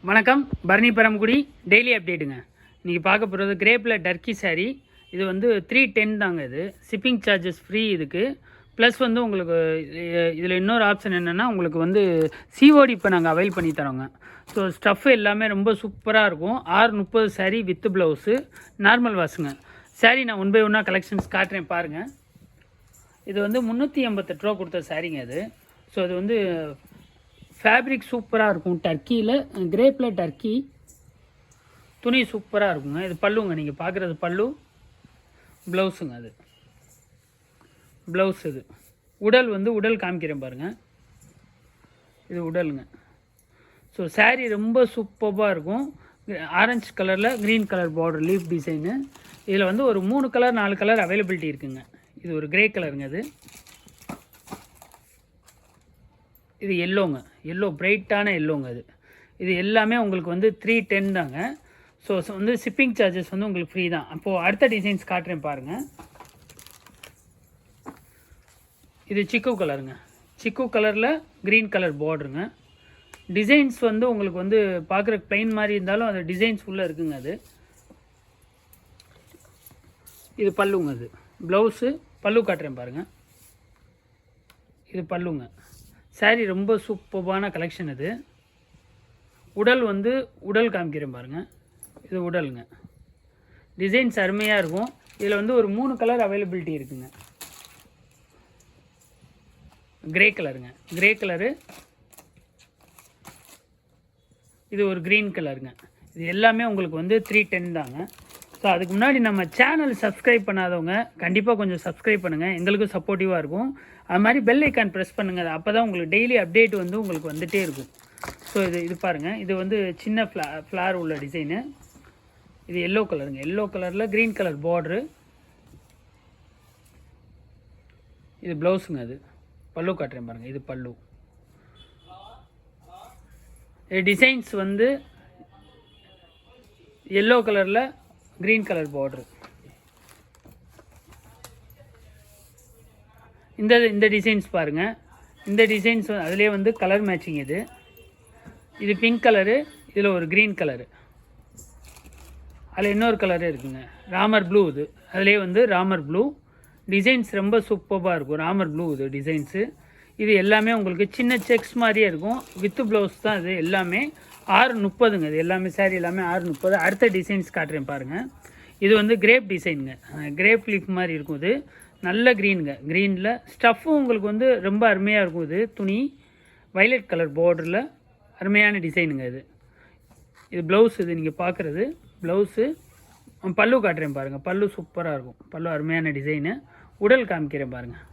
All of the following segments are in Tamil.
வணக்கம், பரணி பரமக்குடி டெய்லி அப்டேட்டுங்க. இன்றைக்கி பார்க்க போகிறது கிரேப்பில் டர்க்கி சாரீ. இது வந்து 310 தாங்க. இது ஷிப்பிங் சார்ஜஸ் ஃப்ரீ இதுக்கு. ப்ளஸ் வந்து உங்களுக்கு இதில் இன்னொரு ஆப்ஷன் என்னென்னா, உங்களுக்கு வந்து சிஓடி இப்போ நாங்கள் அவைல் பண்ணி தரோங்க. ஸோ ஸ்டஃப் எல்லாமே ரொம்ப சூப்பராக இருக்கும். 630 சாரீ வித் ப்ளவுஸு, நார்மல் வாஷுங்க. சாரீ நான் 1 by 1 கலெக்ஷன்ஸ் காட்டுறேன் பாருங்கள். இது வந்து 388 ரூபா கொடுத்த சாரீங்க அது. ஸோ இது வந்து ஃபேப்ரிக் சூப்பராக இருக்கும். டர்க்கியில் கிரேப்பில் டர்க்கி துணி சூப்பராக இருக்குங்க. இது பல்லுங்க, நீங்கள் பார்க்குறது பல்லு. ப்ளவுஸுங்க, அது ப்ளவுஸ். இது உடல் வந்து உடல் காமிக்கிறேன் பாருங்கள். இது உடலுங்க. ஸோ சாரீ ரொம்ப சூப்பராக இருக்கும். ஆரஞ்சு கலரில் green colour border leaf design. இதில் வந்து ஒரு 3 கலர் 4 கலர் அவைலபிலிட்டி இருக்குங்க. இது ஒரு கிரே கலருங்க. இது எல்லோங்க, எல்லோ பிரைட்டான எல்லோங்க. இது எல்லாமே உங்களுக்கு வந்து 310 தாங்க. ஸோ வந்து ஷிப்பிங் சார்ஜஸ் வந்து உங்களுக்கு ஃப்ரீ தான். அப்போது அடுத்த டிசைன்ஸ் காட்டுறேன் பாருங்கள். இது சிக்கு கலருங்க. சிக்கு கலரில் க்ரீன் கலர் பார்டருங்க. டிசைன்ஸ் வந்து உங்களுக்கு வந்து பார்க்குற பிளைன் மாதிரி இருந்தாலும் அது டிசைன்ஸ் உள்ளே இருக்குங்க. இது பல்லுங்க. அது ப்ளவுஸு, பல்லு காட்டுறேன் பாருங்கள். இது பல்லுங்க. சாரீ ரொம்ப சூப்பரான கலெக்ஷன். இது உடல் வந்து உடல் காமிக்கிறேன் பாருங்கள். இது உடலுங்க. டிசைன்ஸ் அருமையாக இருக்கும். இதில் வந்து ஒரு 3 கலர் அவைலபிலிட்டி இருக்குங்க. கிரே கலருங்க, கிரே கலரு. இது ஒரு க்ரீன் கலருங்க. இது எல்லாமே உங்களுக்கு வந்து 310 தாங்க. ஸோ அதுக்கு முன்னாடி நம்ம சேனல் சப்ஸ்கிரைப் பண்ணாதவங்க கண்டிப்பாக கொஞ்சம் சப்ஸ்கிரைப் பண்ணுங்கள், எங்களுக்கும் சப்போர்ட்டிவாக இருக்கும். அது மாதிரி பெல் ஐக்கான் ப்ரெஸ் பண்ணுங்கள். அப்போ தான் உங்களுக்கு டெய்லி அப்டேட் வந்து உங்களுக்கு வந்துகிட்டே இருக்கும். ஸோ இது பாருங்கள். இது வந்து சின்ன ஃப்ளார் உள்ள டிசைனு. இது எல்லோ கலருங்க. எல்லோ கலரில் க்ரீன் கலர் பார்ட்ரு. இது ப்ளவுஸுங்க. அது பல்லு காட்டுறேன் பாருங்கள். இது பல்லு. இது டிசைன்ஸ் வந்து எல்லோ கலரில் க்ரீன் கலர் பார்டரு. இந்த டிசைன்ஸ் பாருங்கள். இந்த டிசைன்ஸ் அதிலே வந்து கலர் மேட்சிங். இது பிங்க் கலரு. இதில் ஒரு க்ரீன் கலரு. அதில் இன்னொரு கலரு இருக்குங்க, ராமர் ப்ளூ. இது அதிலே வந்து ராமர் ப்ளூ. டிசைன்ஸ் ரொம்ப சூப்பராக இருக்கும். ராமர் ப்ளூ இது டிசைன்ஸு. இது எல்லாமே உங்களுக்கு சின்ன செக்ஸ் மாதிரியே இருக்கும். வித்து ப்ளவுஸ் தான். இது எல்லாமே 630ங்க. இது எல்லாமே சாரீ எல்லாமே 630. அடுத்த டிசைன்ஸ் காட்டுறேன் பாருங்கள். இது வந்து கிரேப் டிசைனுங்க. கிரேப் லீஃப் மாதிரி இருக்கும். இது நல்ல க்ரீனுங்க. க்ரீனில் ஸ்டஃப்பும் உங்களுக்கு வந்து ரொம்ப அருமையாக இருக்கும். இது துணி வைலட் கலர் பார்டரில் அருமையான டிசைனுங்க. இது ப்ளவுஸ். இது நீங்கள் பார்க்குறது ப்ளவுஸு. பல்லு காட்டுறேன் பாருங்கள். பல்லு சூப்பராக இருக்கும். பல்லு அருமையான டிசைனு. உடல் காமிக்கிறேன் பாருங்கள்.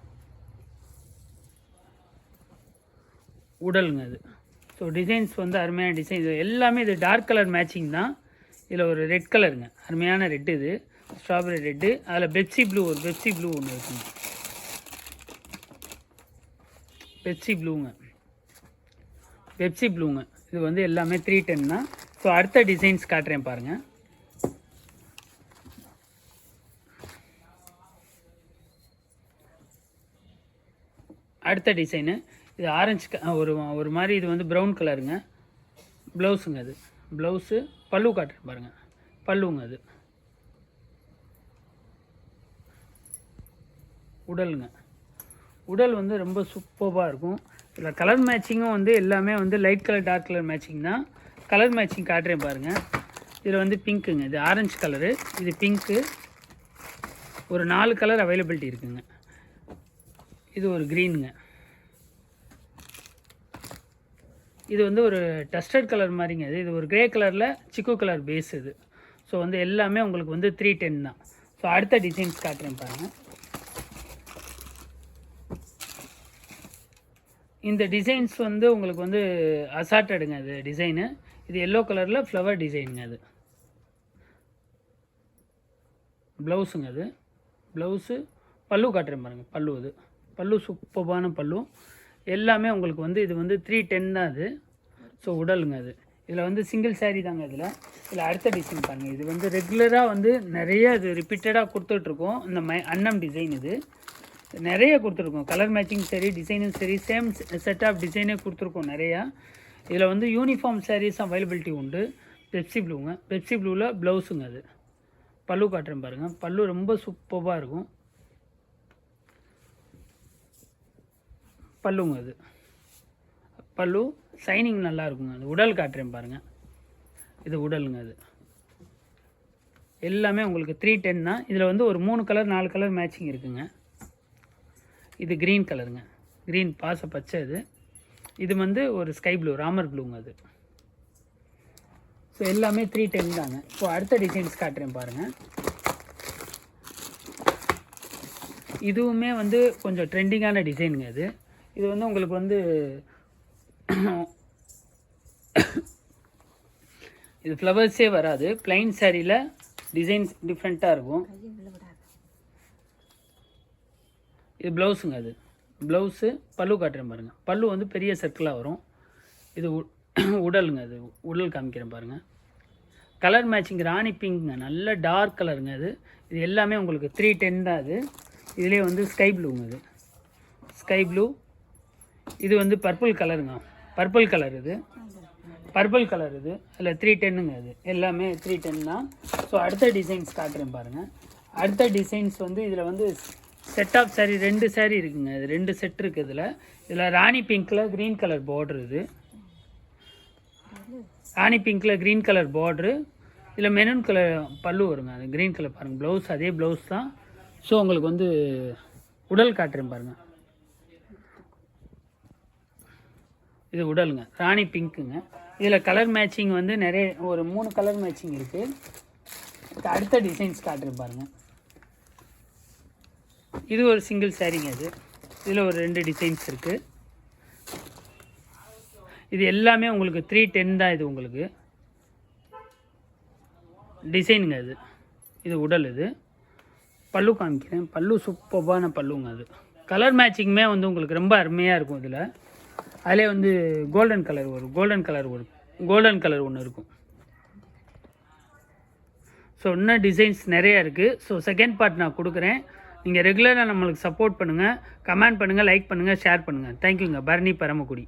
உடலுங்க. அது ஸோ டிசைன்ஸ் வந்து அருமையான டிசைன். இது எல்லாமே இது டார்க் கலர் மேட்சிங் தான். இதில் ஒரு ரெட் கலருங்க, அருமையான ரெட்டு. இது ஸ்ட்ராபெரி ரெட்டு. அதில் பெப்சி ப்ளூ, ஒரு பெப்சி ப்ளூ ஒன்று இருக்குங்க. பெப்சி ப்ளூங்க. பெப்சி ப்ளூங்க. இது வந்து எல்லாமே 310 தான். ஸோ அடுத்த டிசைன்ஸ் காட்டுறேன் பாருங்கள். அடுத்த டிசைனு இது ஆரஞ்சு ஒரு மாதிரி. இது வந்து ப்ரௌன் கலருங்க. ப்ளவுஸுங்க. அது ப்ளவுஸு. பல்லு காட்டுறேன் பாருங்கள். பல்லுங்க. அது உடலுங்க. உடல் வந்து ரொம்ப சூப்பராக இருக்கும். இதில் கலர் மேட்சிங்கும் வந்து எல்லாமே வந்து light colour dark colour matching தான். கலர் மேட்சிங் காட்டுறேன் பாருங்கள். இதில் வந்து பிங்க்குங்க. இது ஆரஞ்சு கலரு. இது பிங்க்கு. ஒரு 4 கலர் அவைலபிலிட்டி இருக்குங்க. இது ஒரு க்ரீனுங்க. இது வந்து ஒரு டஸ்டர்ட் கலர் மாதிரிங்க. இது ஒரு கிரே கலரில் சிக்கு கலர் பேஸ். இது ஸோ வந்து எல்லாமே உங்களுக்கு வந்து 310 தான். ஸோ அடுத்த டிசைன்ஸ் காட்டுறேன் பாருங்கள். இந்த டிசைன்ஸ் வந்து உங்களுக்கு வந்து அசார்ட்டடுங்க. அது டிசைனு. இது எல்லோ கலரில் ஃப்ளவர் டிசைனுங்க. அது ப்ளவுஸுங்க. அது ப்ளவுஸு. பல்லு காட்டுறேன் பாருங்கள். பல்லு. அது பல்லு சூப்பரான பல்லு. எல்லாமே உங்களுக்கு வந்து இது வந்து 310 தான். அது ஸோ உடலுங்க. அது இதில் வந்து சிங்கிள் சாரீ தாங்க. இதில் அடுத்த டிசைன் பாருங்கள். இது வந்து ரெகுலராக வந்து நிறைய இது ரிப்பீட்டடாக கொடுத்துட்ருக்கோம். இந்த அன்னம் டிசைன். இது நிறைய கொடுத்துருக்கோம். கலர் மேட்சிங் சரி, டிசைனும் சரி, சேம் செட் ஆஃப் டிசைனே கொடுத்துருக்கோம் நிறையா. இதில் வந்து யூனிஃபார்ம் சாரீஸ் அவைலபிலிட்டி உண்டு. பெப்சி ப்ளூங்க, பெப்சி ப்ளூவில் ப்ளவுஸுங்க அது. பல்லு காட்டுறேன் பாருங்கள், பல்லு ரொம்ப சூப்பராக இருக்கும். பல்லுங்க அது, பல்லு ஷைனிங் நல்லா இருக்குங்க. அது உடல் காட்டுறேன் பாருங்கள், இது உடலுங்க. அது எல்லாமே உங்களுக்கு 310 தான். இதில் வந்து ஒரு 3 கலர் 4 கலர் மேட்சிங் இருக்குங்க. இது க்ரீன் கலருங்க, க்ரீன் பாச பச்சை. இது வந்து ஒரு ஸ்கை ப்ளூ, ராமர் ப்ளூங்க அது. ஸோ எல்லாமே 310 தாங்க. இப்போ அடுத்த டிசைன்ஸ் காட்டுறேன் பாருங்கள். இதுவுமே வந்து கொஞ்சம் ட்ரெண்டிங்கான டிசைனுங்க அது. இது வந்து உங்களுக்கு வந்து இது ஃப்ளவர்ஸே வராது, பிளைன் சாரியில் டிசைன்ஸ் டிஃப்ரெண்ட்டாக இருக்கும். இது ப்ளவுஸுங்க அது, ப்ளவுஸு. பல்லு காட்டுறேன் பாருங்கள், பல்லு வந்து பெரிய சர்க்கிளாக வரும். இது உடலுங்க, அது உடல் காமிக்கிறேன் பாருங்கள். கலர் மேட்சிங் ராணி பிங்க்குங்க, நல்ல டார்க் கலருங்க அது. இது எல்லாமே உங்களுக்கு 310 தான். அது இதிலே வந்து ஸ்கை ப்ளூங்க, அது ஸ்கை ப்ளூ. இது வந்து பர்பிள் கலருங்க, பர்பிள் கலர். இது பர்பிள் கலர். இது அதில் 310ங்க. அது எல்லாமே 310 தான். ஸோ அடுத்த டிசைன்ஸ் காட்டுறேன் பாருங்கள். அடுத்த டிசைன்ஸ் வந்து இதில் வந்து செட் ஆஃப் சாரீ 2 சாரீ இருக்குங்க. அது 2 செட் இருக்குது. இதில் ராணி பிங்க்கில் க்ரீன் கலர் பார்ட்ரு. இது ராணி பிங்க்கில் க்ரீன் கலர் பார்ட்ரு. இதில் மெரூன் கலர் பல்லு வருங்க. அது க்ரீன் கலர் பாருங்கள், ப்ளவுஸ் அதே ப்ளவுஸ் தான். ஸோ உங்களுக்கு வந்து உடல் காட்டுறேன் பாருங்கள். இது உடலுங்க, ராணி பிங்க்குங்க. இதில் கலர் மேட்சிங் வந்து நிறைய, ஒரு 3 கலர் மேட்சிங் இருக்குது. அடுத்த டிசைன்ஸ் காட்டுறேன் பாருங்கள். இது ஒரு சிங்கிள் சாரீங்க. அது இதில் ஒரு 2 டிசைன்ஸ் இருக்குது. இது எல்லாமே உங்களுக்கு 310 தான். இது உங்களுக்கு டிசைனுங்க. அது இது உடல். இது பல்லு காமிக்கிறேன், பல்லு சூப்பரான பல்லுங்க. அது கலர் மேட்சிங்குமே வந்து உங்களுக்கு ரொம்ப அருமையாக இருக்கும். இதில் அதிலே வந்து கோல்டன் கலர் ஒன்று இருக்கும். ஸோ இன்னும் டிசைன்ஸ் நிறையா இருக்குது. ஸோ செகண்ட் பார்ட் நான் கொடுக்குறேன். நீங்கள் ரெகுலராக நம்மளுக்கு சப்போர்ட் பண்ணுங்கள், கமெண்ட் பண்ணுங்கள், லைக் பண்ணுங்கள், ஷேர் பண்ணுங்கள். தேங்க்யூங்க. பரணி பரமக்குடி.